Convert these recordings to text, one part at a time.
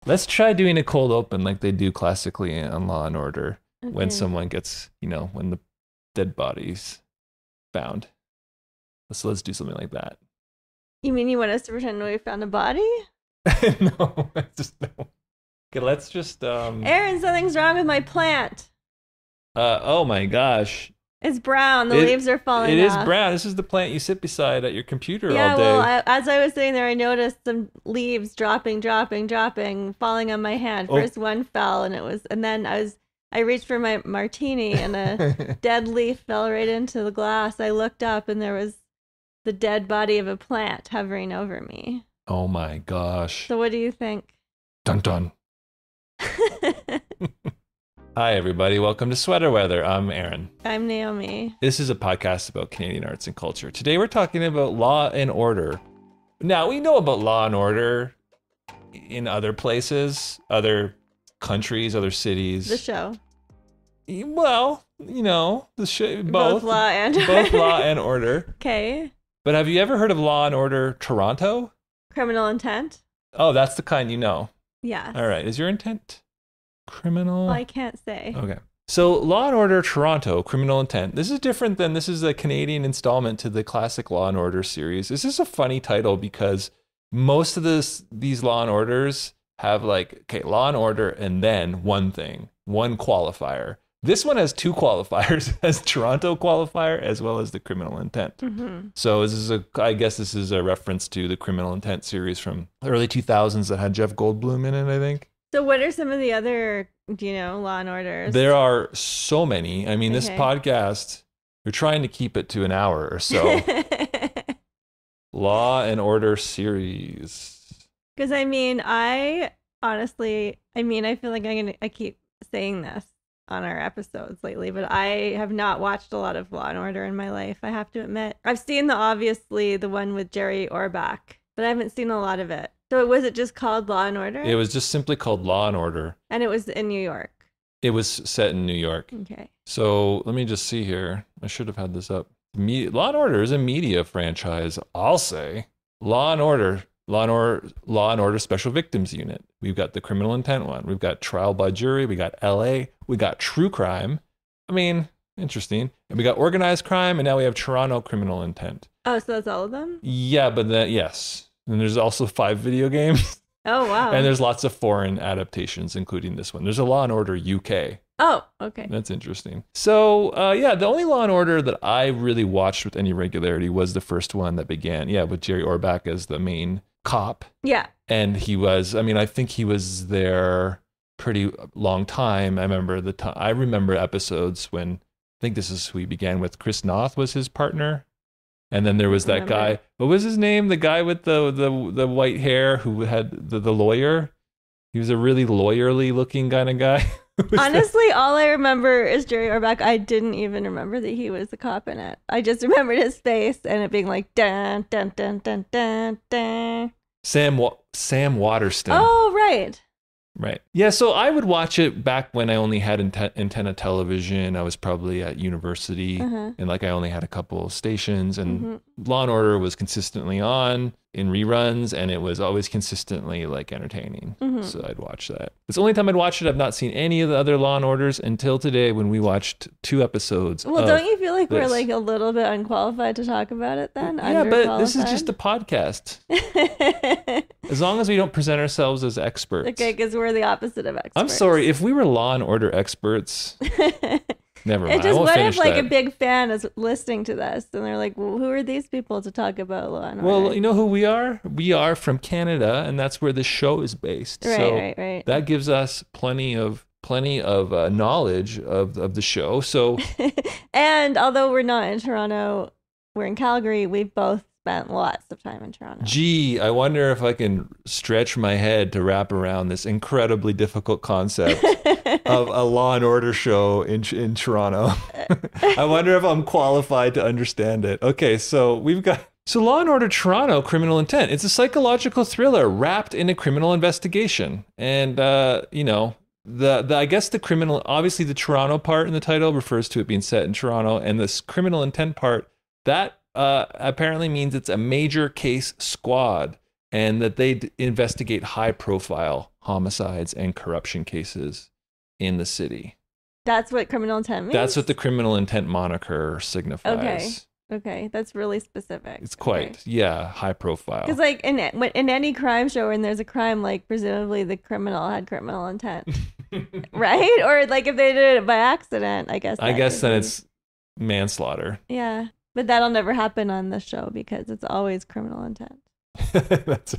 Let's try doing a cold open like they do classically on Law and Order when Okay. someone gets, when the dead body's found. Let's do something like that. You mean you want us to pretend we found a body? No, I just no. Okay, let's just Aaron, something's wrong with my plant. oh my gosh. It's brown. The It, leaves are falling it is off. brown. This is the plant you sit beside at your computer Yeah, all day. well, as I was sitting there, I noticed some leaves dropping, falling on my hand. Oh. First one fell, and then I reached for my martini, and a dead leaf fell right into the glass. I looked up, and there was the dead body of a plant hovering over me. Oh my gosh. So, what do you think? Dun dun. Hi, everybody. Welcome to Sweater Weather. I'm Aaron. I'm Naomi. This is a podcast about Canadian arts and culture. Today, we're talking about Law and Order. Now, we know about Law and Order in other places, other countries, other cities. The show. Well, the show, Both law and both Law and Order. Okay. But have you ever heard of Law and Order Toronto? Criminal intent? Oh, that's the kind you know. Yeah. All right. Is your intent criminal? Well, I can't say. Okay. So Law and Order Toronto, Criminal Intent. This is a Canadian installment to the classic Law and Order series. This is a funny title because most of these Law and Orders have Law and Order and then one thing, one qualifier. This one has two qualifiers, it has Toronto qualifier as well as the Criminal Intent. Mm-hmm. So I guess this is a reference to the Criminal Intent series from the early 2000s that had Jeff Goldblum in it, I think. So what are some of the other, Law and Orders? There are so many. I mean, this Okay. podcast, we're trying to keep it to an hour or so. Law and Order series. Because I honestly, I feel like I keep saying this on our episodes lately, but I have not watched a lot of Law and Order in my life, I have to admit. I've seen the one with Jerry Orbach, but I haven't seen a lot of it. So was it just called Law and Order? It was just simply called Law and Order. And it was in New York. It was set in New York. Okay. So let me just see here. I should have had this up. Law and Order is a media franchise, I'll say. Law and Order Special Victims Unit. We've got the Criminal Intent one. We've got Trial by Jury. We got LA. We got True Crime. I mean, interesting. And we got Organized Crime, and now we have Toronto Criminal Intent. Oh, so that's all of them? Yeah, but yes. And there's also 5 video games. Oh, wow. And there's lots of foreign adaptations, including this one. There's a Law and Order UK. Oh, okay. That's interesting. So, the only Law and Order that I really watched with any regularity was the first one that began, with Jerry Orbach as the main cop. Yeah. And he was, I think he was there pretty long time. I remember episodes when, I think this is who he began with. Chris Noth was his partner. And then there was that guy, what was his name? The guy with the white hair who had the lawyer. He was a really lawyerly looking kind of guy. Honestly, all I remember is Jerry Orbach. I didn't even remember that he was the cop in it. I just remembered his face and it being like dun dun dun dun dun dun. Sam Waterston. Oh, right. Right. Yeah, so I would watch it back when I only had antenna television. I was probably at university and I only had a couple of stations, and Law and Order was consistently on in reruns, and it was always consistently entertaining. So I'd watch that. It's the only time I'd watched it. I've not seen any of the other Law and Orders until today when we watched 2 episodes. Well, don't you feel like we're a little bit unqualified to talk about it then? Yeah, but this is just a podcast. As long as we don't present ourselves as experts. Okay, because we're the opposite of experts. I'm sorry, if we were Law and Order experts, never mind. It's just, what if that. a big fan is listening to this and they're like, well, who are these people to talk about Law and Order? Well, you know who we are? We are from Canada, and that's where the show is based. Right. That gives us plenty of knowledge of the show. So, and although we're not in Toronto, we're in Calgary. We've both spent lots of time in Toronto. Gee, I wonder if I can stretch my head to wrap around this incredibly difficult concept of a Law and Order show in Toronto. I wonder if I'm qualified to understand it. Okay, so we've got Law and Order Toronto Criminal Intent. It's a psychological thriller wrapped in a criminal investigation. And I guess the criminal, obviously the Toronto part in the title refers to it being set in Toronto, and this criminal intent part, that apparently means it's a major case squad and that they investigate high profile homicides and corruption cases in the city. That's what criminal intent means? That's what the criminal intent moniker signifies. Okay, that's really specific. It's quite, high profile. Because like in any crime show when there's a crime, like presumably the criminal had criminal intent, right? Or like if they did it by accident, I guess. Then it's manslaughter. Yeah, but that'll never happen on the show because it's always criminal intent.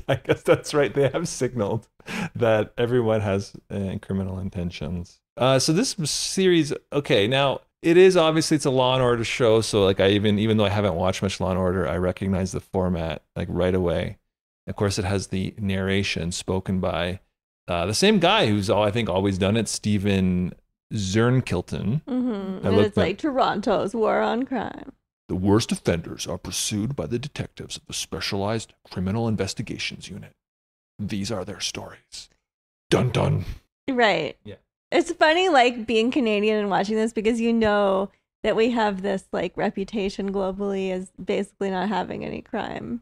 I guess that's right. They have signaled that everyone has criminal intentions. So this series, okay, now it is obviously it's a Law and Order show. So like even though I haven't watched much Law and Order, I recognize the format like right away. Of course, it has the narration spoken by the same guy who's I think always done it, Stephen Zernkilton. Mm-hmm. And it's like Toronto's War on Crime. The worst offenders are pursued by the detectives of the Specialized Criminal Investigations Unit. These are their stories. Dun dun. Right. Yeah. It's funny, like, being Canadian and watching this because you know that we have this, like, reputation globally as basically not having any crime.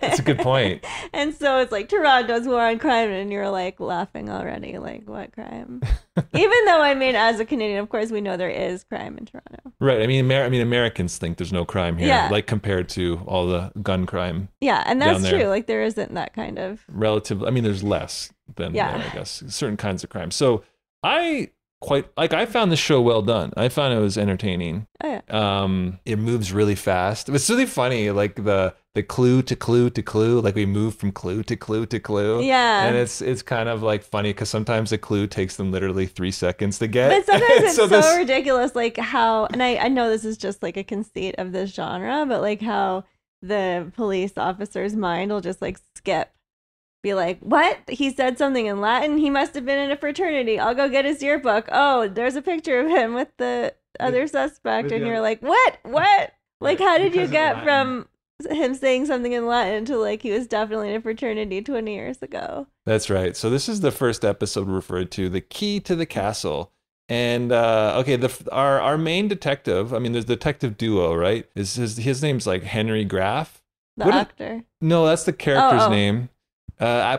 That's a good point. And so it's like Toronto's War on Crime, and you're, like, laughing already. Like, what crime? Even though, I mean, as a Canadian, of course, we know there is crime in Toronto. Right. I mean, Americans think there's no crime here, like, compared to all the gun crime. Yeah, and that's true. Like, there isn't that kind of... Relative. I mean, there's less than there, I guess. Certain kinds of crime. So I found the show well done. I found it was entertaining. Oh, yeah. It moves really fast. It's really funny, like the clue to clue to clue, like we move from clue to clue to clue. Yeah. And it's kind of like funny because sometimes the clue takes them literally 3 seconds to get. But sometimes it's so ridiculous, like how, and I know this is just like a conceit of this genre, but like how the police officer's mind will just like skip. Be like, what? He said something in Latin? He must have been in a fraternity. I'll go get his yearbook. Oh, there's a picture of him with the other suspect. And you're like, what? Like, how did you get from him saying something in Latin to like he was definitely in a fraternity 20 years ago? That's right. So this is the first episode referred to, The Key to the Castle. And our main detective, I mean, there's detective duo, right? His name's like Henry Graff. The actor? No, that's the character's name.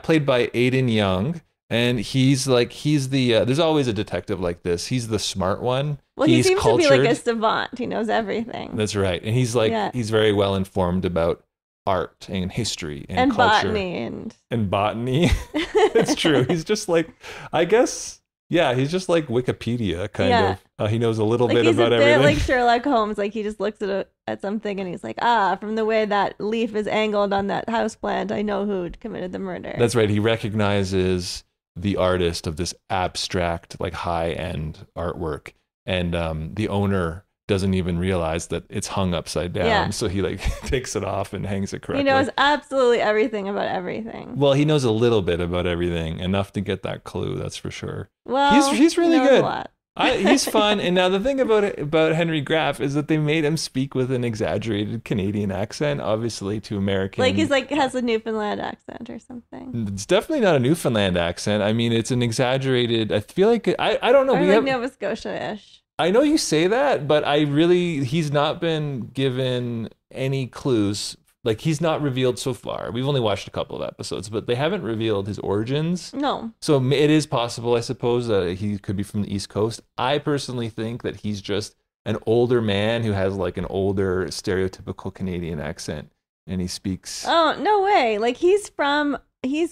Played by Aden Young, and he's the there's always a detective like this. He's the smart one. Well, he seems to be like a savant. He knows everything. That's right. And he's like he's very well informed about art and history and culture. And botany. It's true. He's just like, I guess, he's just like Wikipedia kind of. He knows a little bit about everything. He's a bit like Sherlock Holmes. Like he just looks at something and he's like, from the way that leaf is angled on that houseplant, I know who committed the murder. That's right. He recognizes the artist of this abstract, like high-end artwork. And the owner doesn't even realize that it's hung upside down. Yeah. So he like takes it off and hangs it correctly. He knows absolutely everything about everything. Well, he knows a little bit about everything, enough to get that clue, that's for sure. Well, he's really good. A lot. He's fun. And now the thing about Henry Graff is that they made him speak with an exaggerated Canadian accent, obviously to American. Like he's like has a Newfoundland accent or something. It's definitely not a Newfoundland accent. I mean, it's an exaggerated. I feel like I don't know. Or like Nova Scotia-ish. I know you say that, but he's not been given any clues. Like, he's not revealed so far. We've only watched a couple of episodes, but they haven't revealed his origins. No. So it is possible, I suppose, that he could be from the East Coast. I personally think that he's just an older man who has like an older stereotypical Canadian accent, and he speaks. Oh, no way. Like he's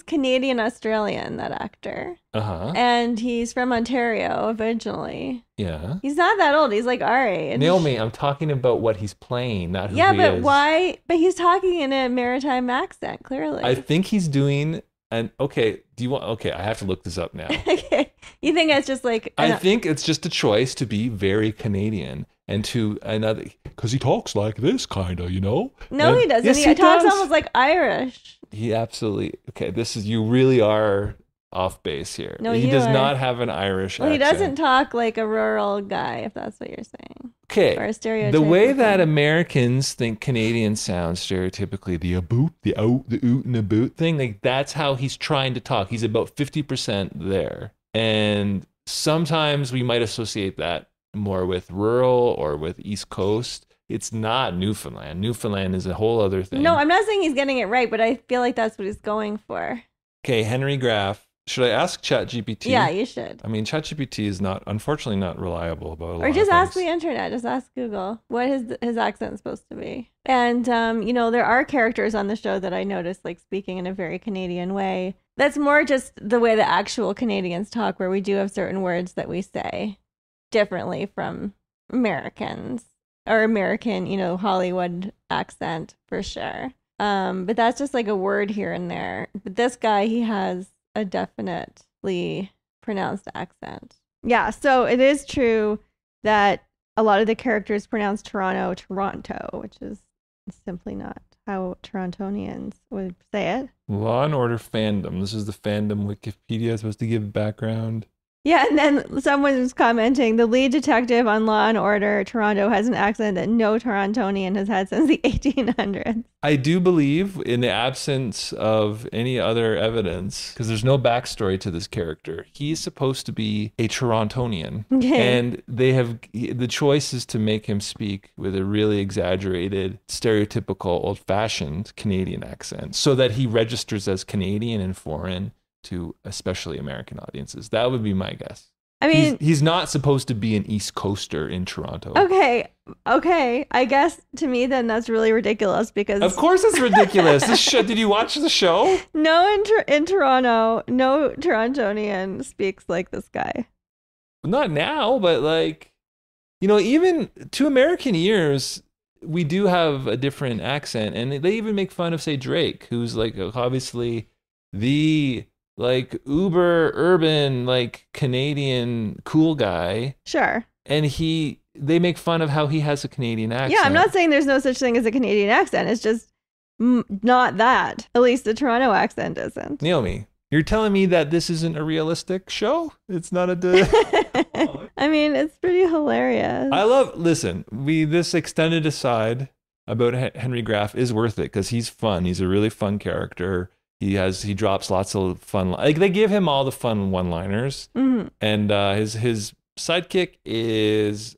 Canadian Australian, that actor. Uh-huh. And he's from Ontario originally. Yeah. He's not that old. He's like our age. Naomi, I'm talking about what he's playing, not who he is. Yeah, but why? But he's talking in a maritime accent, clearly. I think he's doing okay, I have to look this up now. Okay. You think it's just like I think it's just a choice to be very Canadian and to another, because he talks like this kind of, you know? No, he doesn't. Yes, he talks does. almost like Irish. He absolutely, okay, you really are off base here. No, he does not have an Irish accent. He doesn't talk like a rural guy, if that's what you're saying. Okay, or a stereotype. The way that Americans think Canadians sound stereotypically, the aboot, the out, the oot and the boot thing, like that's how he's trying to talk. He's about 50% there. And sometimes we might associate that more with rural or with East Coast. It's not Newfoundland. Newfoundland is a whole other thing. No, I'm not saying he's getting it right, but I feel like that's what he's going for. Okay, Henry Graff Should I ask ChatGPT? Yeah, you should. I mean, ChatGPT is unfortunately not reliable about a lot Or just of ask things. the internet. Just ask Google what his accent's supposed to be. And there are characters on the show that I noticed like speaking in a very Canadian way. That's more just the way the actual Canadians talk, where we do have certain words that we say differently from Americans or American, Hollywood accent for sure. But that's just like a word here and there. But this guy, he has a definitely pronounced accent. Yeah, so it is true that a lot of the characters pronounce Toronto, which is simply not how Torontonians would say it. Law and Order fandom. This is the fandom Wikipedia is supposed to give background. Yeah, and then someone was commenting, the lead detective on Law and Order Toronto has an accent that no Torontonian has had since the 1800s. I do believe, in the absence of any other evidence, because there's no backstory to this character, he's supposed to be a Torontonian. Okay. And the choice is to make him speak with a really exaggerated, stereotypical, old-fashioned Canadian accent so that he registers as Canadian and foreign to especially American audiences. That would be my guess. I mean, he's not supposed to be an East Coaster in Toronto. Okay. I guess to me then that's really ridiculous because of course it's ridiculous. Did you watch the show? No, in Toronto, no Torontonian speaks like this guy. Not now, but like, even to American ears, we do have a different accent, and they even make fun of, say, Drake, who's like obviously the like uber urban like Canadian cool guy. Sure. And they make fun of how he has a Canadian accent. Yeah, I'm not saying there's no such thing as a Canadian accent. It's just not that. At least the Toronto accent isn't. Naomi, you're telling me that this isn't a realistic show? It's not a I mean, it's pretty hilarious. Listen, this extended aside about Henry Graff is worth it because he's fun. He's a really fun character. He drops lots of fun, like they give him all the fun one-liners, and his sidekick is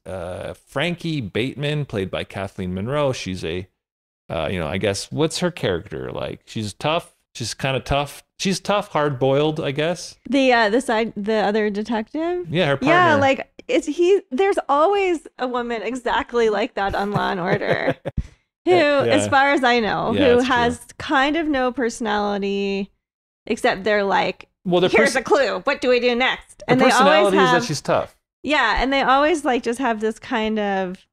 Frankie Bateman, played by Kathleen Monroe. She's I guess, what's her character like? She's tough. She's kind of tough. She's tough, hard-boiled, I guess. The other detective. Yeah, her partner. Yeah, like there's always a woman exactly like that on Law and Order. Who, as far as I know, who has kind of no personality, except they're like, here's a clue. What do we do next? And they always have, is that she's tough. Yeah, and they always like just have this kind of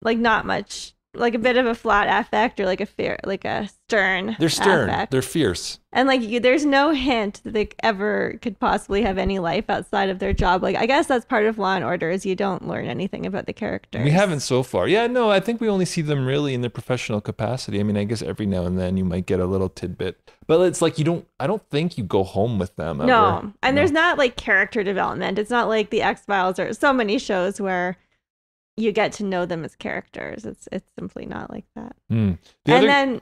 like not much, like a bit of a flat affect or like a stern. They're stern. Affect. They're fierce. And like there's no hint that they ever could possibly have any life outside of their job. Like I guess that's part of Law and Order is you don't learn anything about the characters. We haven't so far. Yeah, no, I think we only see them really in their professional capacity. I mean, I guess every now and then you might get a little tidbit, but it's like I don't think you go home with them ever. No, and there's not like character development. It's not like the X-Files or so many shows where you get to know them as characters. It's simply not like that. Go ahead.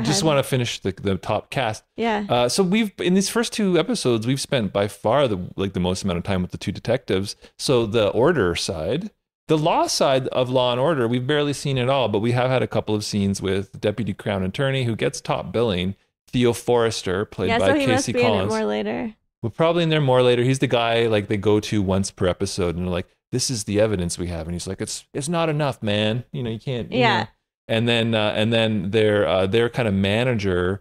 Just want to finish the top cast. Yeah. So in these first two episodes, we've spent by far the most amount of time with the two detectives. So the order side, the law side of Law and Order, we've barely seen it all, but we have had a couple of scenes with Deputy Crown Attorney who gets top billing, Theo Forrester, played by Casey Collins. Be in it more later. We're probably in there more later. He's the guy like they go to once per episode, and they're like, this is the evidence we have, and he's like, it's not enough, man. You can't. Yeah. And then their kind of manager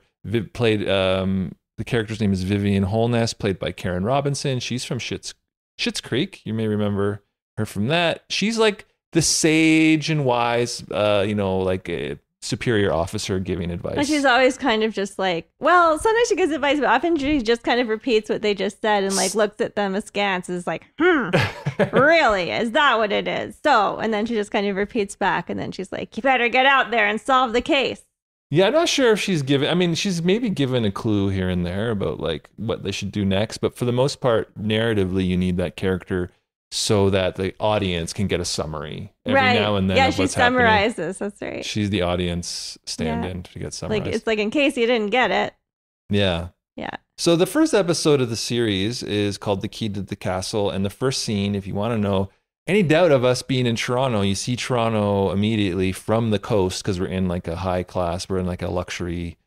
played the character's name is Vivian Holness, played by Karen Robinson. She's from Schitt's Creek. You may remember her from that. She's like the sage and wise, like a superior officer giving advice. But she's always kind of just like, well, sometimes she gives advice, but often she just kind of repeats what they just said and like looks at them askance, is like, really? Is that what it is? So, and then she just kind of repeats back, and then she's like, you better get out there and solve the case. Yeah, I'm not sure if she's maybe given a clue here and there about like what they should do next, but for the most part, narratively, you need that character so that the audience can get a summary every now and then. Yeah, of what's she summarizes. Happening. That's right. She's the audience stand-in to get summarized. Like it's like in case you didn't get it. Yeah. Yeah. So the first episode of the series is called The Key to the Castle, and the first scene, if you want to know any doubt of us being in Toronto, you see Toronto immediately from the coast because we're in like a high class, we're in like a luxury,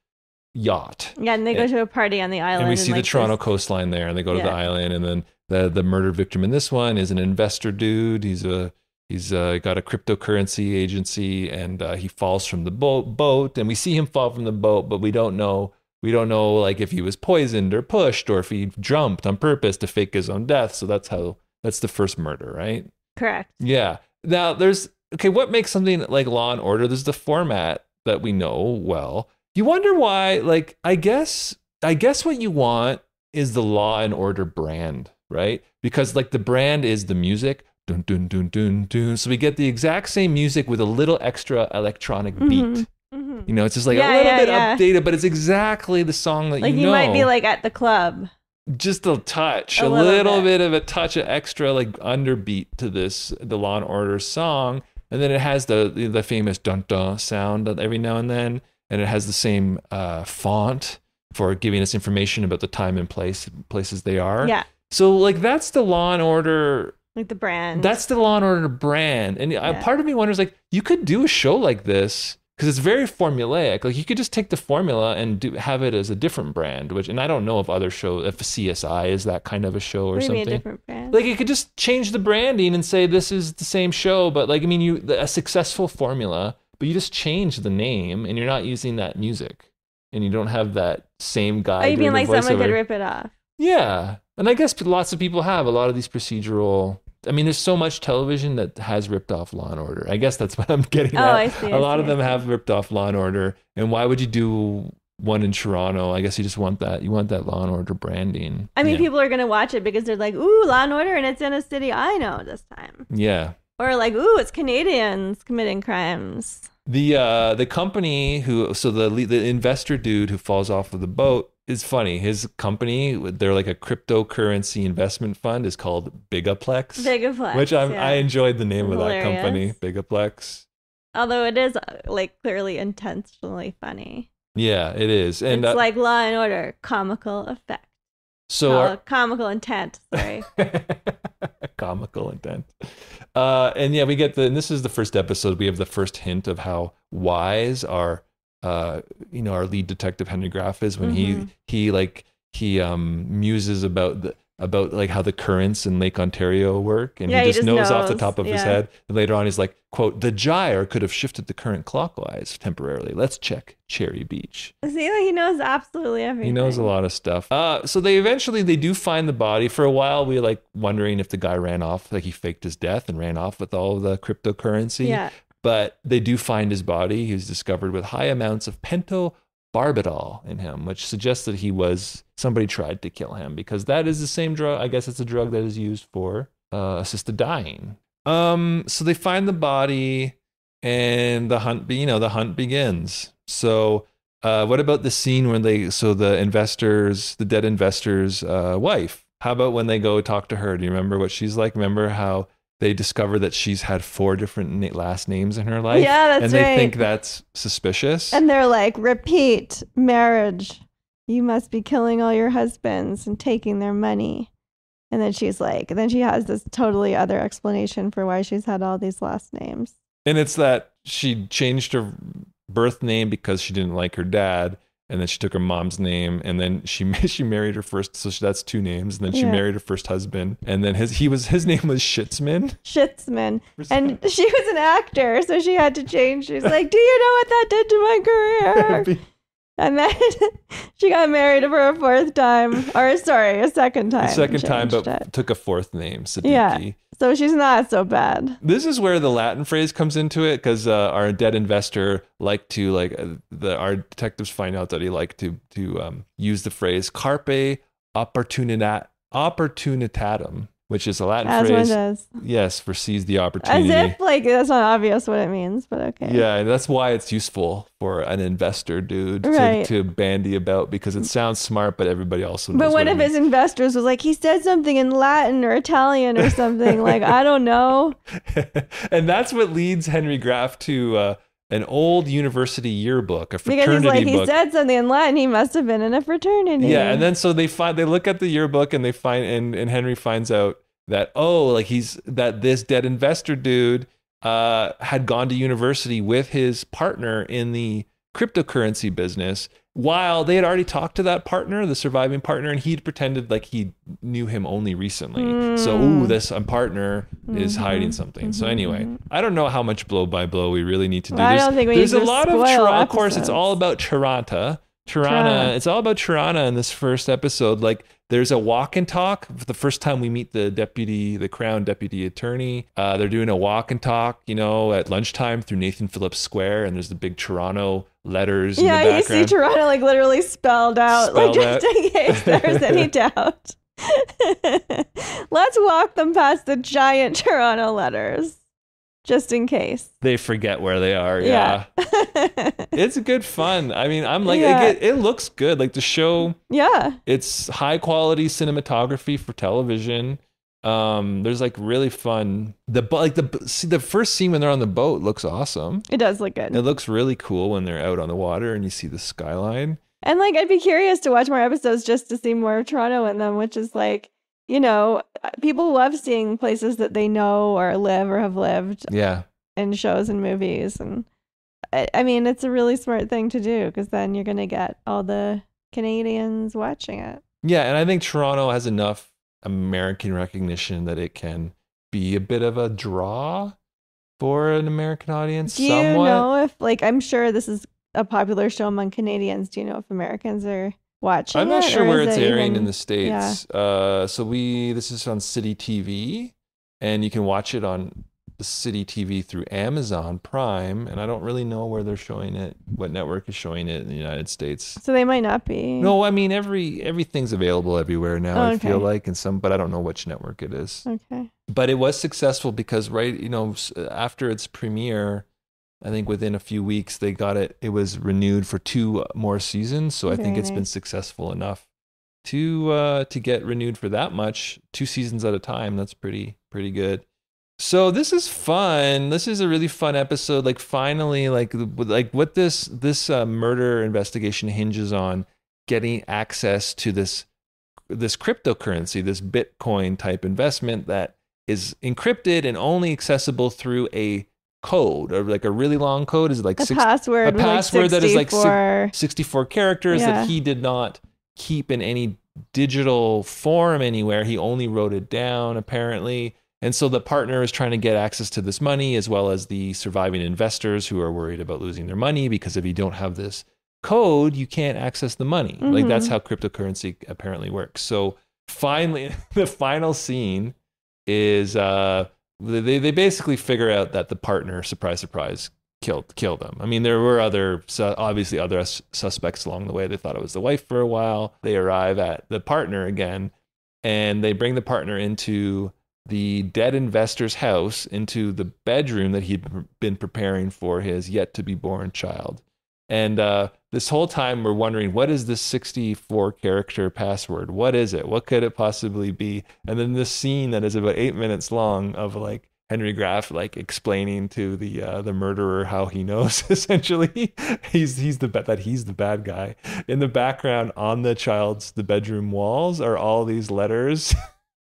yacht. Yeah, and they go to a party on the island. And we see like the Toronto coastline there, and they go to the island, and then the murder victim in this one is an investor dude. He's got a cryptocurrency agency, and he falls from the boat, and we see him fall from the boat, but we don't know like if he was poisoned or pushed or if he jumped on purpose to fake his own death. So that's the first murder, right? Correct. Yeah. Now what makes something like Law and Order? There's the format that we know well. You wonder why, like, I guess what you want is the Law and Order brand, right? Because like the brand is the music. Dun, dun, dun, dun, dun. So we get the exact same music with a little extra electronic beat. Mm-hmm. You know, it's just like a little bit updated, but it's exactly the song that like you might be like at the club. Just a touch, a little bit of a touch of extra like underbeat to the Law and Order song. And then it has the famous dun dun sound every now and then. And it has the same font for giving us information about the time and places they are. Yeah. So like that's the Law and Order, like the brand. That's the Law and Order brand. And part of me wonders, like, you could do a show like this because it's very formulaic. Like you could just take the formula and have it as a different brand. And I don't know if other shows, if CSI is that kind of a show or something. A different brand. Like you could just change the branding and say this is the same show, but like I mean, a successful formula. But you just change the name and you're not using that music. And you don't have that same guy. Oh, you mean like someone could rip it off? Yeah. And I guess lots of people have a lot of these procedural. I mean, there's so much television that has ripped off Law and Order. I guess that's what I'm getting at. I see. A lot of them have ripped off Law and Order. And why would you do one in Toronto? I guess you just want that. You want that Law and Order branding. I mean, people are going to watch it because they're like, ooh, Law and Order, and it's in a city I know this time. Yeah. Or like, ooh, it's Canadians committing crimes. The company the investor dude who falls off of the boat is funny. His company, they're like a cryptocurrency investment fund, is called Bigaplex. Bigaplex, which I enjoyed the name of that company, Bigaplex. Although it is like clearly intentionally funny. Yeah, it is, and it's like Law and Order, comical effect. So comical intent. Sorry. Comical intent. And yeah, we get and this is the first episode. We have the first hint of how wise our lead detective Henry Graff is when he muses about like how the currents in Lake Ontario work, and he just knows off the top of his head. And later on, he's like, quote, "The gyre could have shifted the current clockwise temporarily. Let's check Cherry Beach." See, he knows absolutely everything. He knows a lot of stuff. So they do find the body. For a while, we like wondering if the guy ran off, like he faked his death and ran off with all of the cryptocurrency. Yeah. But they do find his body. He was discovered with high amounts of pentobarbital in him, which suggests that somebody tried to kill him, because that is the same drug. I guess it's a drug that is used for assisted dying. So they find the body, and the hunt begins. So what about the scene when the dead investor's wife? How about when they go talk to her? Do you remember what she's like? Remember how they discover that she's had 4 different last names in her life? Yeah, that's right. And they think that's suspicious. And they're like, repeat marriage. You must be killing all your husbands and taking their money. And then she has this totally other explanation for why she's had all these last names. And it's that she changed her birth name because she didn't like her dad. And then she took her mom's name, and then she married her first. So that's 2 names. And then she married her first husband, and then his name was Schitzman. Schitzman, and she was an actor, so she had to change. She's like, "Do you know what that did to my career?" And then she got married for a 4th time, a second time. A second time, but took a 4th name, Siddiqui. Yeah, so she's not so bad. This is where the Latin phrase comes into it, because our dead investor our detectives find out that he liked to use the phrase carpe opportunitatem, which is a Latin phrase. One does. Yes, for seize the opportunity. As if that's not obvious what it means, but okay. Yeah, and that's why it's useful for an investor dude to bandy about, because it sounds smart, but everybody also knows. But one of his investors was like, he said something in Latin or Italian or something. Like, I don't know. And that's what leads Henry Graff to an old university yearbook, a fraternity book. Because book. He said something in Latin, he must have been in a fraternity. Yeah, and then so they look at the yearbook, and they find, and Henry finds out that this dead investor dude had gone to university with his partner in the cryptocurrency business, while they had already talked to that partner, the surviving partner, and he'd pretended like he knew him only recently. So, this partner is hiding something. So anyway, I don't know how much blow by blow we really need to do. I don't think we there's need a to lot of spoil of course, it's episodes. all about Tirana. It's all about Tirana in this first episode. Like, there's a walk and talk. For the first time we meet the Crown Deputy Attorney. They're doing a walk and talk, at lunchtime through Nathan Phillips Square, and there's the big Toronto letters in the background. Yeah, you see Toronto like literally spelled out, just in case there's any doubt. Let's walk them past the giant Toronto letters, just in case. They forget where they are. Yeah. It's good fun. I mean, I'm like, it looks good. Like the show. Yeah. It's high quality cinematography for television. There's like really fun. The first scene when they're on the boat looks awesome. It does look good. It looks really cool when they're out on the water and you see the skyline. And like, I'd be curious to watch more episodes just to see more of Toronto in them, which is like, people love seeing places that they know or live or have lived. Yeah. In shows and movies. And I mean, it's a really smart thing to do because then you're going to get all the Canadians watching it. Yeah. And I think Toronto has enough American recognition that it can be a bit of a draw for an American audience. Do you know if, like, I'm sure this is a popular show among Canadians. Do you know if Americans are watching I'm not it, sure or where is it's it airing even in the States. Yeah. This is on City TV, and you can watch it on the City TV through Amazon Prime, and I don't really know where they're showing it, what network is showing it in the United States. So they might not be. No, I mean everything's available everywhere now. Okay. I feel like, but I don't know which network it is. Okay. But it was successful because after its premiere, I think within a few weeks they got it. It was renewed for 2 more seasons, so I think it's been successful enough to get renewed for that much, 2 seasons at a time. That's pretty good. So this is fun. This is a really fun episode. Like finally, like what this murder investigation hinges on, getting access to this cryptocurrency, this Bitcoin type investment that is encrypted and only accessible through a code, or like a really long code. Is it like a password that is like 64. 64 characters that he did not keep in any digital form anywhere. He only wrote it down apparently. And so the partner is trying to get access to this money, as well as the surviving investors who are worried about losing their money, because if you don't have this code, you can't access the money. Mm-hmm. Like that's how cryptocurrency apparently works. So finally, the final scene is they basically figure out that the partner, surprise, surprise, killed them. I mean, there were obviously other suspects along the way. They thought it was the wife for a while. They arrive at the partner again, and they bring the partner into the dead investor's house, into the bedroom that he'd been preparing for his yet to be born child. And this whole time we're wondering, what is this 64 character password? What is it? What could it possibly be? And then this scene that is about 8 minutes long of like Henry Graff like explaining to the murderer how he knows essentially he's the bad guy. In the background on the bedroom walls are all these letters.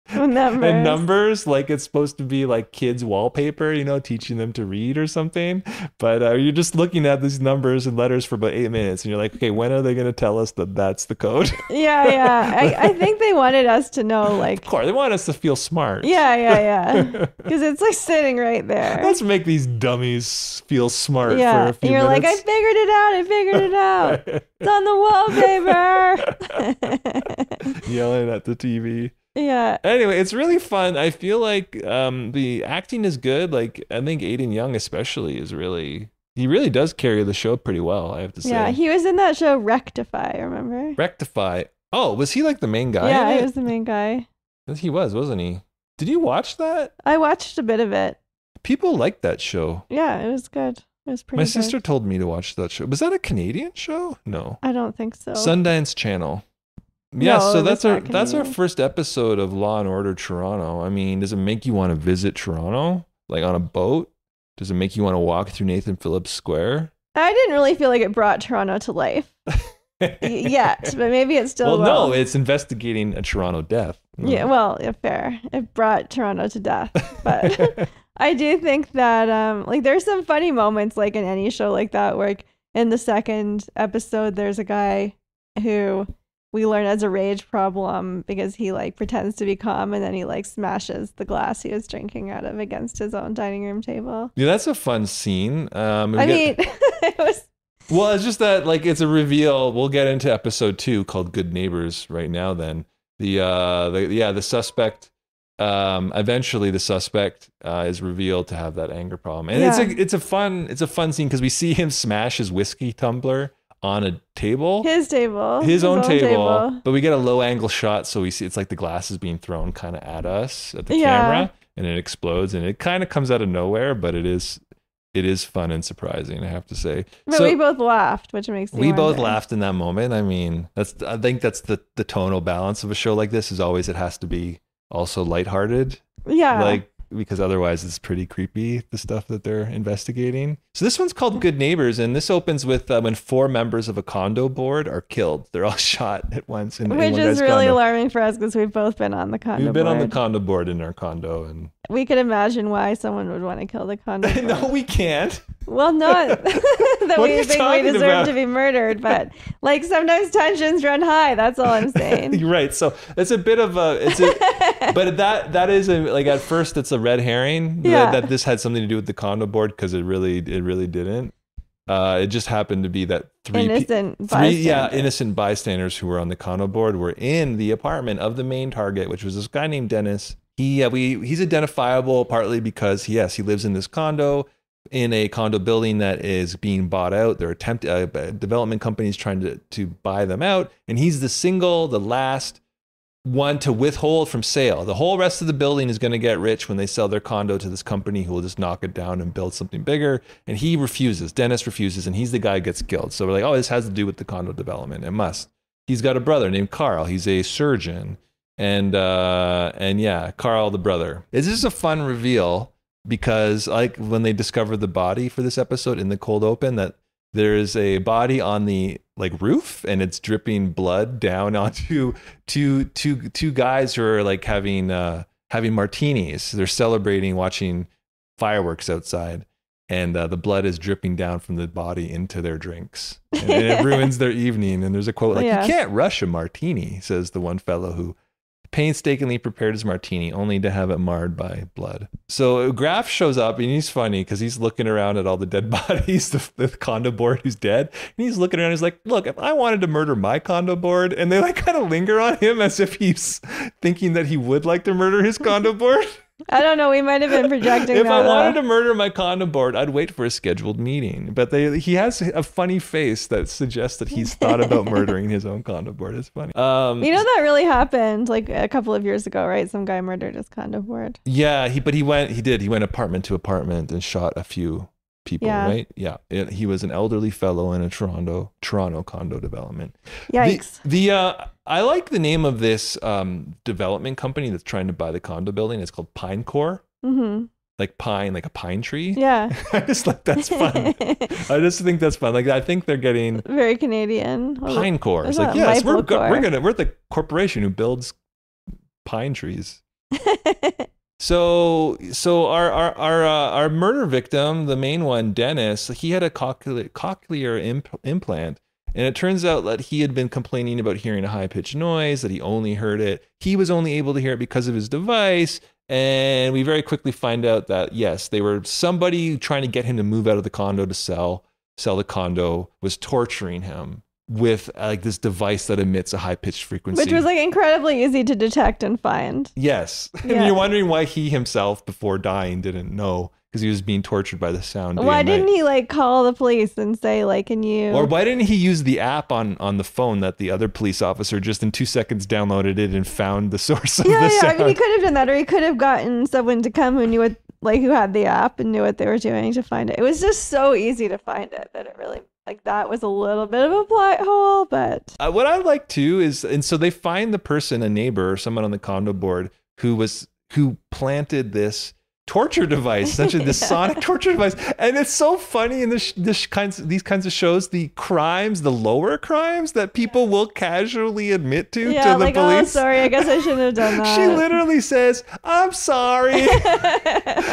And numbers, like it's supposed to be like kids' wallpaper, teaching them to read or something. But you're just looking at these numbers and letters for about 8 minutes, and you're like, okay, when are they going to tell us that that's the code? Yeah. I think they wanted us to know, like, of course, they want us to feel smart. Yeah. Because it's like sitting right there. Let's make these dummies feel smart for a few and you're minutes. Like, I figured it out. It's on the wallpaper. Yelling at the TV. Yeah. Anyway, it's really fun. I feel like the acting is good. Like I think Aden Young especially he really does carry the show pretty well, I have to say. Yeah, he was in that show Rectify, remember? Rectify. Oh, was he like the main guy? Yeah, he was the main guy. He was, wasn't he? Did you watch that? I watched a bit of it. People liked that show. Yeah, it was good. It was pretty good. My sister told me to watch that show. Was that a Canadian show? No. I don't think so. Sundance Channel. Yeah, no, so that's our first episode of Law and Order Toronto. I mean, does it make you want to visit Toronto, like on a boat? Does it make you want to walk through Nathan Phillips Square? I didn't really feel like it brought Toronto to life yet, but maybe it still will. No, it's investigating a Toronto death. Yeah, well, fair. It brought Toronto to death, but I do think that like there's some funny moments like in any show like that where like in the second episode, there's a guy who we learn has a rage problem because he like pretends to be calm and then he like smashes the glass he was drinking out of against his own dining room table. Yeah, that's a fun scene. It was. Well, it's just that like it's a reveal. We'll get into episode 2 called "Good Neighbors" right now. Then the suspect. Eventually, the suspect is revealed to have that anger problem, and it's a fun scene because we see him smash his whiskey tumbler on a table, his own table, but we get a low angle shot, so we see it's like the glass is being thrown kind of at us at the camera, and it explodes, and it kind of comes out of nowhere, but it is fun and surprising, I have to say. But we both laughed, which makes me wonder. Both laughed in that moment. I mean, I think that's the tonal balance of a show like this is always it has to be also lighthearted. Yeah. Like, because otherwise it's pretty creepy, the stuff that they're investigating. So this one's called Good Neighbors, and this opens with when 4 members of a condo board are killed. They're all shot at once. Which is really alarming for us because we've both been on the condo board. We've been on the condo board in our condo. And we could imagine why someone would want to kill the condo board. No, we can't. Well, not that we think we deserve to be murdered, but like sometimes tensions run high. That's all I'm saying. You're right. So it's a bit of but that is like at first it's a red herring that this had something to do with the condo board because it really didn't. It just happened to be that innocent bystanders who were on the condo board were in the apartment of the main target, which was this guy named Dennis. He's identifiable partly because he lives in this condo. In a condo building that is being bought out. There are development companies trying to buy them out. And he's the last one to withhold from sale. The whole rest of the building is going to get rich when they sell their condo to this company who will just knock it down and build something bigger. And he refuses. Dennis refuses. And he's the guy who gets killed. So we're like, oh, this has to do with the condo development. It must. He's got a brother named Carl. He's a surgeon. And Carl, the brother. It's just a fun reveal. Because like when they discover the body for this episode in the cold open, that there is a body on the like roof and it's dripping blood down onto two guys who are like having martinis. They're celebrating watching fireworks outside, and the blood is dripping down from the body into their drinks, and it ruins their evening. And there's a quote like, "You can't rush a martini," says the one fellow who painstakingly prepared his martini only to have it marred by blood. So Graff shows up and he's funny because he's looking around at all the dead bodies, the condo board who's dead. And he's looking around, he's like, look, if I wanted to murder my condo board, and they like kind of linger on him as if he's thinking that he would like to murder his condo board. I don't know. We might have been projecting If that. I wanted to murder my condo board, I'd wait for a scheduled meeting. But he has a funny face that suggests that he's thought about murdering his own condo board. It's funny. That really happened like a couple of years ago, right? Some guy murdered his condo board. Yeah, he went apartment to apartment and shot a few people, right? Yeah. He was an elderly fellow in a Toronto condo development. Yikes. I like the name of this development company that's trying to buy the condo building. It's called Pine Core. Mm-hmm. Like pine, like a pine tree. Yeah. I just like that's fun. I just think that's fun. Like I think they're getting very Canadian. Pine Core. It's like, yes, we're the corporation who builds pine trees. So our murder victim, the main one, Dennis, he had a cochlear implant. And it turns out that he had been complaining about hearing a high-pitched noise, that he only heard it. He was only able to hear it because of his device. And we very quickly find out that, yes, they were somebody trying to get him to move out of the condo to sell the condo, was torturing him with like this device that emits a high-pitched frequency. Which was like incredibly easy to detect and find. Yes. Yeah. And you're wondering why he himself, before dying, didn't know. Because he was being tortured by the sound. Why didn't he like call the police and say like, can you? Or why didn't he use the app on the phone that the other police officer just in 2 seconds downloaded it and found the source of the sound? I mean, he could have done that, or he could have gotten someone to come who knew what, like who had the app and knew what they were doing to find it. It was just so easy to find it that it really like that was a little bit of a plot hole. But what I like too is, and so they find the person, a neighbor or someone on the condo board who planted this torture device, essentially this sonic torture device. And it's so funny in these kinds of shows, the lower crimes that people will casually admit to the like, police. Oh, sorry, I guess I shouldn't have done that. She literally says, I'm sorry.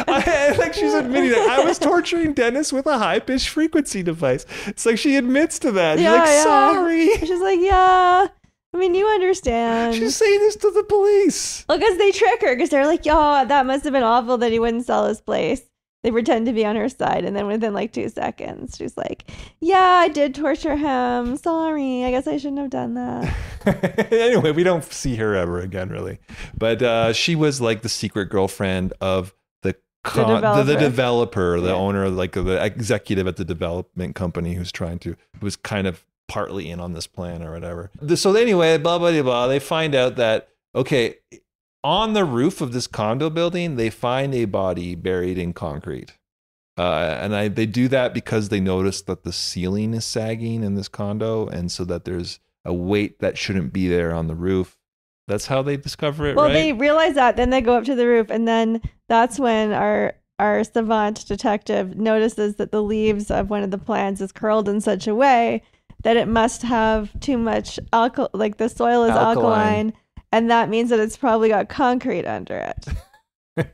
Like she's admitting that I was torturing Dennis with a high-pitched frequency device. It's like she admits to that. She's like, sorry. She's like, yeah. I mean, you understand. She's saying this to the police. Well, because they trick her, because they're like, oh, that must have been awful that he wouldn't sell his place. They pretend to be on her side, and then within like 2 seconds, she's like, yeah, I did torture him. Sorry, I guess I shouldn't have done that. Anyway, we don't see her ever again, really. But she was like the secret girlfriend of the developer, the owner, like the executive at the development company who was kind of partly in on this plan or whatever. So anyway, blah, blah, blah, blah. They find out that, okay, on the roof of this condo building, they find a body buried in concrete. They do that because they notice that the ceiling is sagging in this condo, and so that there's a weight that shouldn't be there on the roof. That's how they discover it, well, right? They realize that, then they go up to the roof, and then that's when our savant detective notices that the leaves of one of the plants is curled in such a way that it must have too much alcohol, like the soil is alkaline, and that means that it's probably got concrete under it.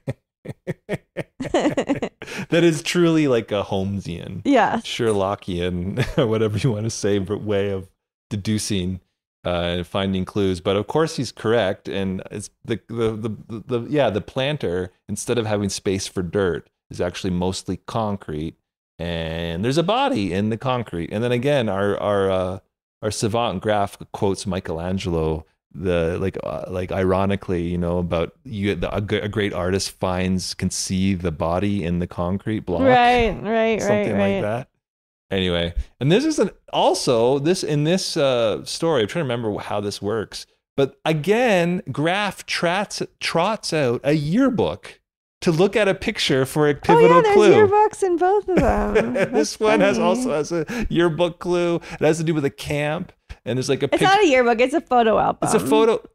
That is truly like a Holmesian, Sherlockian, whatever you want to say, but way of deducing and finding clues. But of course he's correct, and it's the planter, instead of having space for dirt, is actually mostly concrete. And there's a body in the concrete. And then again, our savant Graff quotes Michelangelo, like ironically, about a great artist can see the body in the concrete block. Right. Something like that. Anyway, and this is in this story, I'm trying to remember how this works. But again, Graff trots out a yearbook to look at a picture for a pivotal clue. There's yearbooks in both of them. This one has a yearbook clue. It has to do with a camp, and there's like a picture. It's not a yearbook, it's a photo album. It's a photo.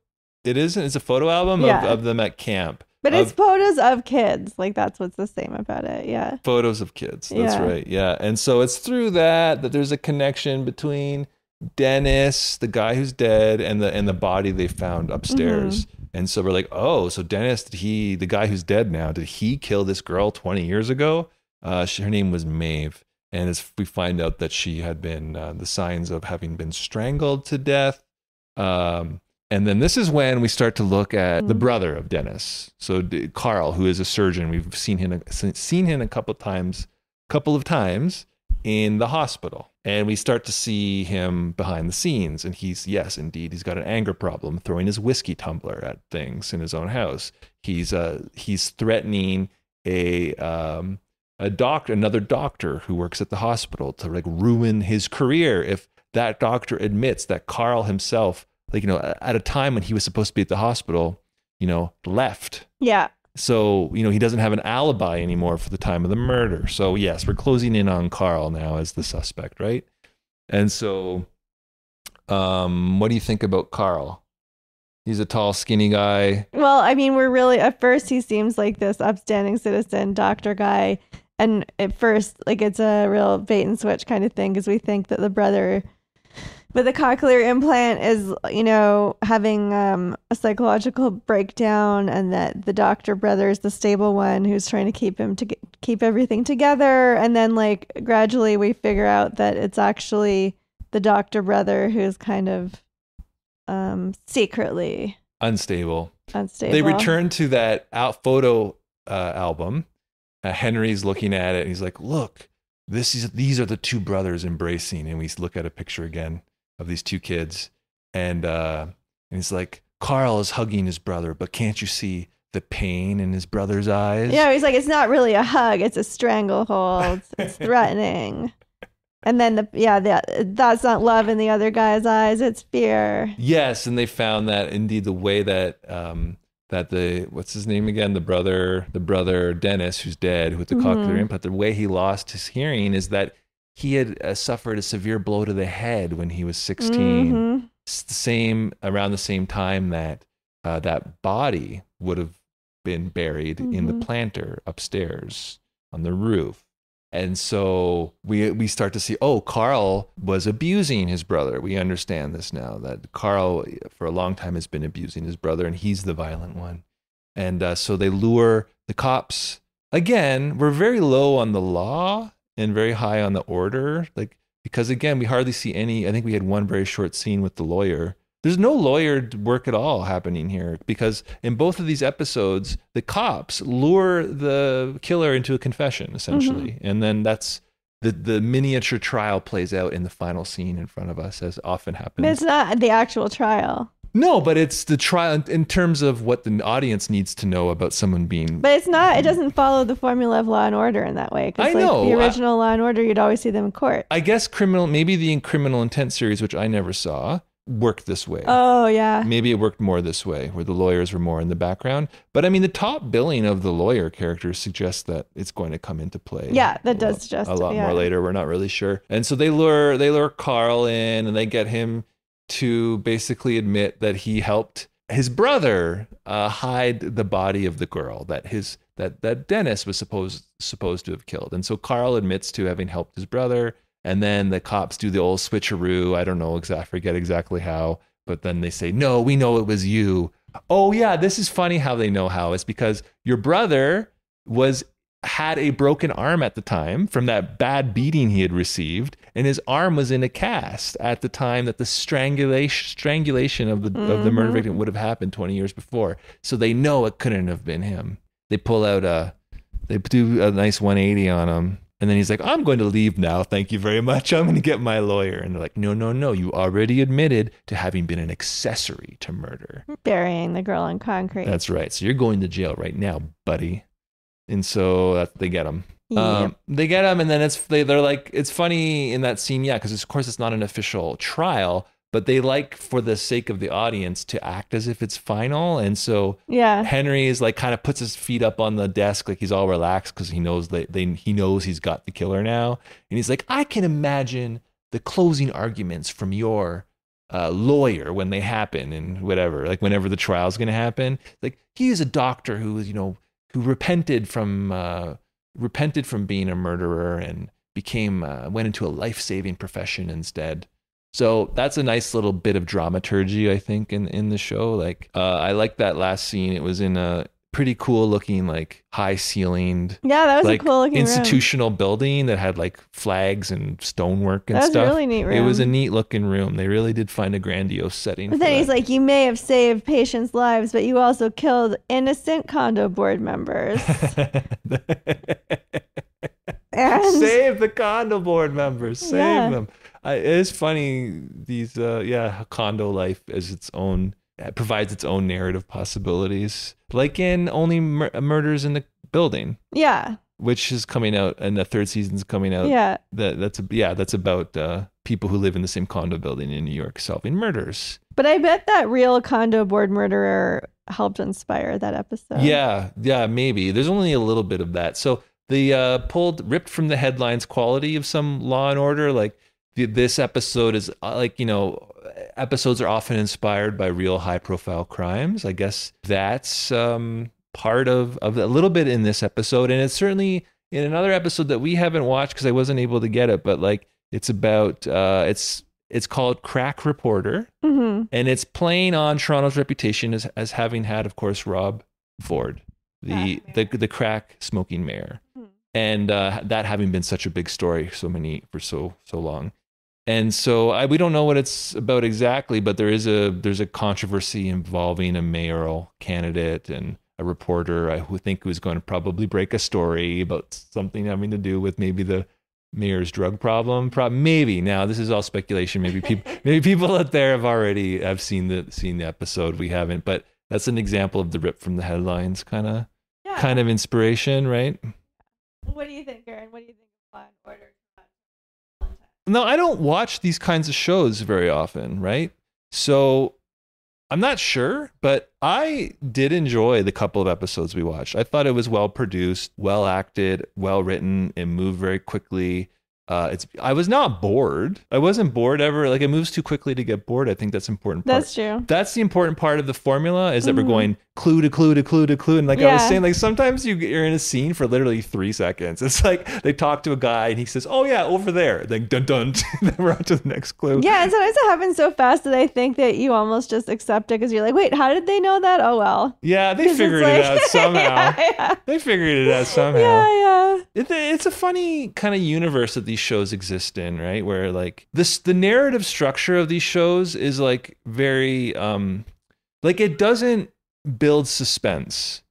It isn't. It's a photo album of them at camp. But it's photos of kids. Like, that's what's the same about it. Yeah. Photos of kids. That's right. Yeah. And so it's through that there's a connection between Dennis, the guy who's dead, and the body they found upstairs. Mm-hmm. And so we're like, oh, so Dennis, the guy who's dead now, did he kill this girl 20 years ago? Her name was Maeve. And as we find out that she had been the signs of having been strangled to death. And then this is when we start to look at the brother of Dennis. So Carl, who is a surgeon, we've seen him a couple of times in the hospital. And we start to see him behind the scenes. And he's got an anger problem, throwing his whiskey tumbler at things in his own house. He's threatening another doctor who works at the hospital to like ruin his career if that doctor admits that Carl himself, at a time when he was supposed to be at the hospital, left. Yeah. So, he doesn't have an alibi anymore for the time of the murder. So, yes, we're closing in on Carl now as the suspect, right? And so, what do you think about Carl? He's a tall, skinny guy. Well, I mean, at first he seems like this upstanding citizen doctor guy. And at first, it's a real bait and switch kind of thing, because we think that the brother with the cochlear implant is, having a psychological breakdown, and that the doctor brother is the stable one who's trying to keep everything together. And then gradually we figure out that it's actually the doctor brother who's kind of secretly unstable. They return to that photo album. Henry's looking at it and he's like, look, these are the two brothers embracing. And we look at a picture again of these two kids, and he's like, Carl is hugging his brother, but can't you see the pain in his brother's eyes? Yeah, he's like, it's not really a hug, it's a stranglehold. It's threatening. And then that's not love in the other guy's eyes, it's fear. Yes, and they found that indeed the way that what's his name again, the brother Dennis, who's dead with the cochlear implant, the way he lost his hearing is that he had suffered a severe blow to the head when he was 16. Mm-hmm. It's around the same time that that body would have been buried in the planter upstairs on the roof. And so we start to see, oh, Carl was abusing his brother. We understand this now, that Carl for a long time has been abusing his brother, and he's the violent one. And so they lure the cops. Again, we're very low on the law and very high on the order. Like, because again, we hardly see any, I think we had one very short scene with the lawyer. There's no lawyer work at all happening here, because in both of these episodes, the cops lure the killer into a confession, essentially. And then that's the miniature trial plays out in the final scene in front of us, as often happens. But it's not the actual trial. No, but it's the trial in terms of what the audience needs to know about someone being... But it's not, it doesn't follow the formula of Law and Order in that way. I know. The original Law and Order, you'd always see them in court. I guess maybe the Criminal Intent series, which I never saw, worked this way. Oh, yeah. Maybe it worked more this way, where the lawyers were more in the background. But I mean, the top billing of the lawyer characters suggests that it's going to come into play. Yeah, that does suggest a lot more later. We're not really sure. And so they lure Carl in, and they get him to basically admit that he helped his brother hide the body of the girl that Dennis was supposed to have killed. And so Carl admits to having helped his brother. And then the cops do the old switcheroo. I don't know forget exactly how, but then they say, no, we know it was you. Oh yeah, this is funny how they know how. It's because your brother had a broken arm at the time from that bad beating he had received, and his arm was in a cast at the time that the strangulation of the murder victim would have happened 20 years before. So they know it couldn't have been him. They do a nice 180 on him. And then he's like, I'm going to leave now. Thank you very much. I'm going to get my lawyer. And they're like, no. You already admitted to having been an accessory to murder. Burying the girl in concrete. That's right. So you're going to jail right now, buddy. And so they get him. Yep. They get him. And then they're like, it's funny in that scene. Yeah. Because of course it's not an official trial, but they like, for the sake of the audience, to act as if it's final. And so Henry is like, kind of puts his feet up on the desk, like he's all relaxed because he knows he knows he's got the killer now. And he's like, I can imagine the closing arguments from your lawyer when they happen and whatever, like whenever the trial's going to happen. Like, he is a doctor who repented from being a murderer and went into a life-saving profession instead. So that's a nice little bit of dramaturgy, I think, in the show. Like, I like that last scene. It was in a pretty cool looking, like high ceilinged, that was a cool looking institutional building that had like flags and stonework and stuff. That was a really neat room. It was a neat looking room. They really did find a grandiose setting. But then he's like, you may have saved patients' lives, but you also killed innocent condo board members. Save the condo board members. Save them. It is funny, these condo life as its own, provides its own narrative possibilities, like in Only Murders in the Building, which is coming out, and the third season's coming out. That's about people who live in the same condo building in New York solving murders. But I bet that real condo board murderer helped inspire that episode. Maybe there's only a little bit of that. So the ripped from the headlines quality of some Law and Order, like this episode is like, episodes are often inspired by real high profile crimes. I guess that's part of a little bit in this episode. And it's certainly in another episode that we haven't watched because I wasn't able to get it, but like it's about, it's called Crack Reporter, and it's playing on Toronto's reputation as having had, of course, Rob Ford, the crack smoking mayor. And that having been such a big story for so long. And so we don't know what it's about exactly, but there's a controversy involving a mayoral candidate and a reporter, I would think, who's going to probably break a story about something having to do with maybe the mayor's drug problem. Maybe. Now this is all speculation. Maybe people out there have seen the episode. We haven't, but that's an example of the rip from the headlines kind of inspiration, right? What do you think, Aaron? What do you think of Law and Order? No, I don't watch these kinds of shows very often, right? So I'm not sure, but I did enjoy the couple of episodes we watched. I thought it was well produced, well acted, well written, and moved very quickly. I was not bored. I wasn't bored ever. Like, it moves too quickly to get bored. I think that's important part. That's true. That's the important part of the formula, is that we're going clue to clue to clue to clue. And like I was saying, like sometimes you're in a scene for literally 3 seconds. It's like they talk to a guy and he says, "Oh yeah, over there." Then dun dun. Then we're on to the next clue. Yeah, and sometimes it happens so fast that I think that you almost just accept it because you're like, wait, how did they know that? Oh well. Yeah, they figured it out somehow. They figured it out somehow. Yeah. It's a funny kind of universe that these shows exist in, right? Where like the narrative structure of these shows is like very like it doesn't build suspense.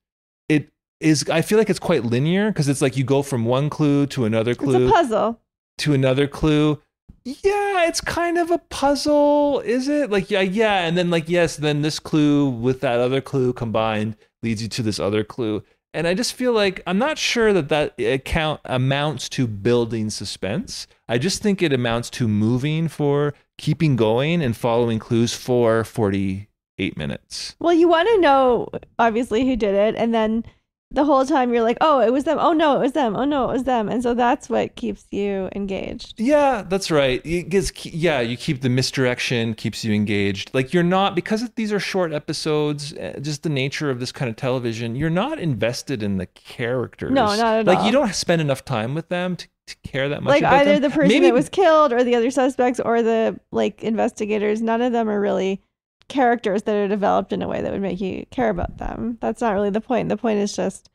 It is, I feel like it's quite linear because it's like you go from one clue to another clue. It's a puzzle. To another clue. Yeah, it's kind of a puzzle, is it? Like yeah, and then like yes, then this clue with that other clue combined leads you to this other clue. And I just feel like I'm not sure that account amounts to building suspense. I just think it amounts to moving for keeping going and following clues for 48 minutes. Well, you want to know, obviously, who did it. And then the whole time you're like, oh, it was them. Oh, no, it was them. Oh, no, it was them. And so that's what keeps you engaged. Yeah, that's right. You keep the misdirection, keeps you engaged. Like you're not, because these are short episodes, just the nature of this kind of television, you're not invested in the characters. No, not at all. Like you don't spend enough time with them to care that much like about either them. The person that was killed or the other suspects or the like investigators, none of them are really characters that are developed in a way that would make you care about them. That's not really the point. The point is just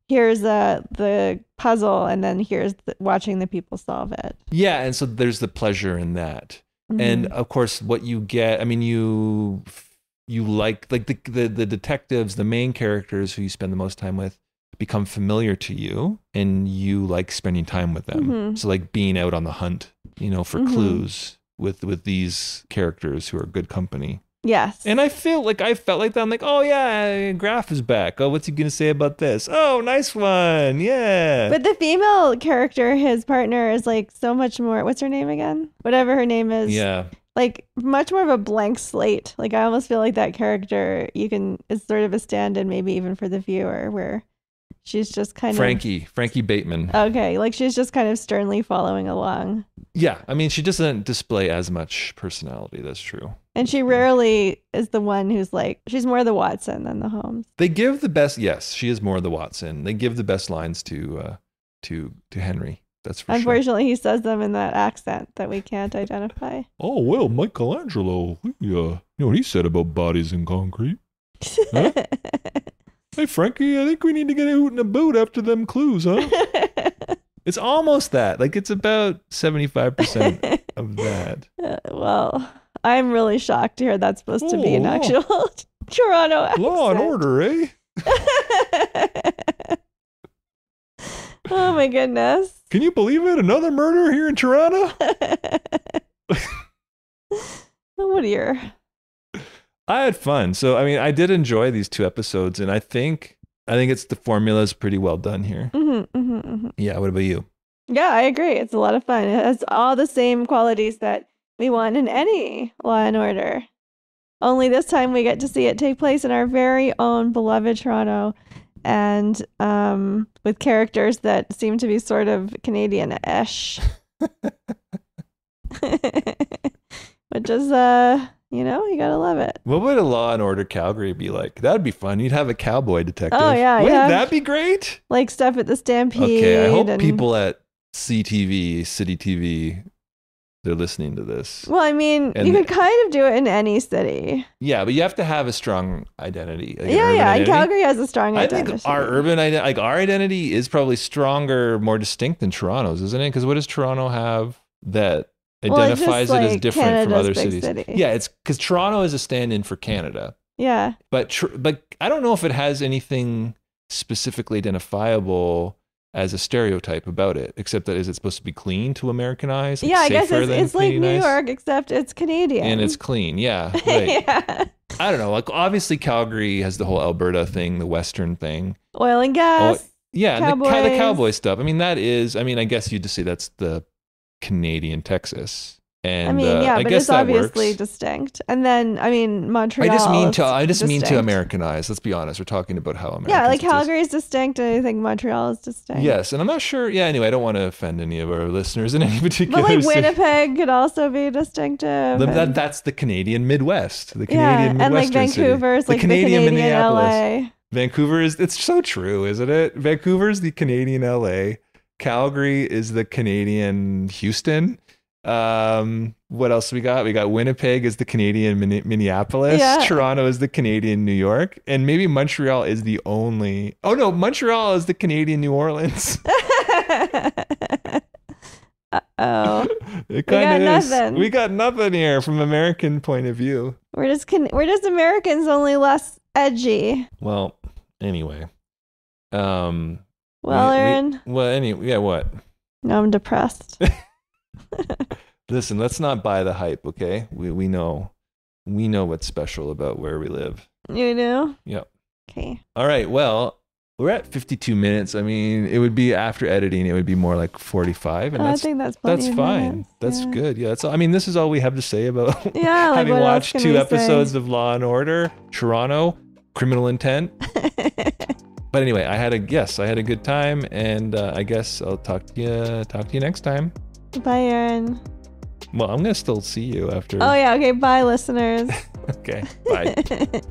here's the puzzle and then here's watching the people solve it. Yeah, and so there's the pleasure in that. And of course what you get, I mean you like the detectives, the main characters who you spend the most time with become familiar to you and you like spending time with them. So like being out on the hunt, for clues with these characters who are good company. Yes. And I felt like that. I'm like, oh yeah, Graff is back. Oh, what's he going to say about this? Oh, nice one. Yeah. But the female character, his partner, is like so much more, what's her name again? Whatever her name is. Yeah. Like much more of a blank slate. Like I almost feel like that character is sort of a stand-in maybe even for the viewer where she's just kind Frankie Bateman. Okay. Like she's just kind of sternly following along. Yeah. I mean, she doesn't display as much personality. That's true. And she rarely is the one who's like, she's more the Watson than the Holmes. They give the best, yes, she is more the Watson. They give the best lines to Henry. That's for Unfortunately, he says them in that accent that we can't identify. Oh, well, Michelangelo, you know what he said about bodies in concrete? Huh? Hey, Frankie, I think we need to get a hoot and a boot after them clues, huh? It's almost that. Like, it's about 75% of that. Well, I'm really shocked to hear that's supposed to be an actual Toronto accent. Law and order, eh? Oh my goodness. Can you believe it? Another murder here in Toronto? What a year. I had fun. So, I mean, I did enjoy these 2 episodes, and I think it's the formula is pretty well done here. Yeah, what about you? Yeah, I agree. It's a lot of fun. It has all the same qualities that we want in any Law and Order. Only this time we get to see it take place in our very own beloved Toronto and with characters that seem to be sort of Canadian-ish. Which is, you gotta love it. What would a Law and Order Calgary be like? That'd be fun. You'd have a cowboy detective. Oh, yeah. Wouldn't that be great? Like stuff at the Stampede. Okay, I hope people at CTV, City TV, they're listening to this. Well, I mean, you could kind of do it in any city. Yeah, but you have to have a strong identity. Like and Calgary has a strong identity. I think our urban identity, like our identity is probably stronger, more distinct than Toronto's, isn't it? Because what does Toronto have that identifies it as different Canada's from other big cities? City. Yeah, it's because Toronto is a stand-in for Canada. Yeah. But I don't know if it has anything specifically identifiable as a stereotype about it, except that is it supposed to be clean to American eyes? Like I guess it's like New York, except it's Canadian. And it's clean, yeah. Right. Yeah. I don't know. Like obviously Calgary has the whole Alberta thing, the Western thing. Oil and gas. Yeah, cowboys. The cowboy stuff. I mean, I guess you'd just say that's the Canadian Texas. And I mean, yeah, I but guess it's that obviously works. distinct. And then, I mean, Montreal. I just mean to distinct. Americanize. Let's be honest. We're talking about how Americans. Yeah, like Calgary is distinct, and I think Montreal is distinct. Yes, and I'm not sure. Yeah, anyway, I don't want to offend any of our listeners in any particular. But like Winnipeg could also be distinctive. That's the Canadian Midwest. The Canadian Midwestern and like Vancouver's city. like the Canadian Minneapolis. LA. Vancouver is, it's so true, isn't it? Vancouver's the Canadian LA. Calgary is the Canadian Houston. What else we got? We got Winnipeg is the Canadian Minneapolis. Yeah. Toronto is the Canadian New York. And maybe Montreal is the only... Oh no, Montreal is the Canadian New Orleans. Uh-oh. It kind of is. Nothing. We got nothing here from American point of view. We're just Americans, only less edgy. Well, anyway. Aaron. What? No, I'm depressed. Listen, let's not buy the hype, okay? We know what's special about where we live. You do? Yep. Okay. All right. Well, we're at 52 minutes. I mean, it would be after editing, it would be more like 45, and I think that's plenty of fine. minutes. That's good. Yeah. That's. I mean, this is all we have to say about having what watched else 2 can we episodes say? of Law and Order, Toronto, Criminal Intent. But anyway, I had a good time, and I guess I'll talk to you next time. Bye, Aaron. Well, I'm gonna still see you after. Oh yeah. Okay. Bye, listeners. Okay. Bye.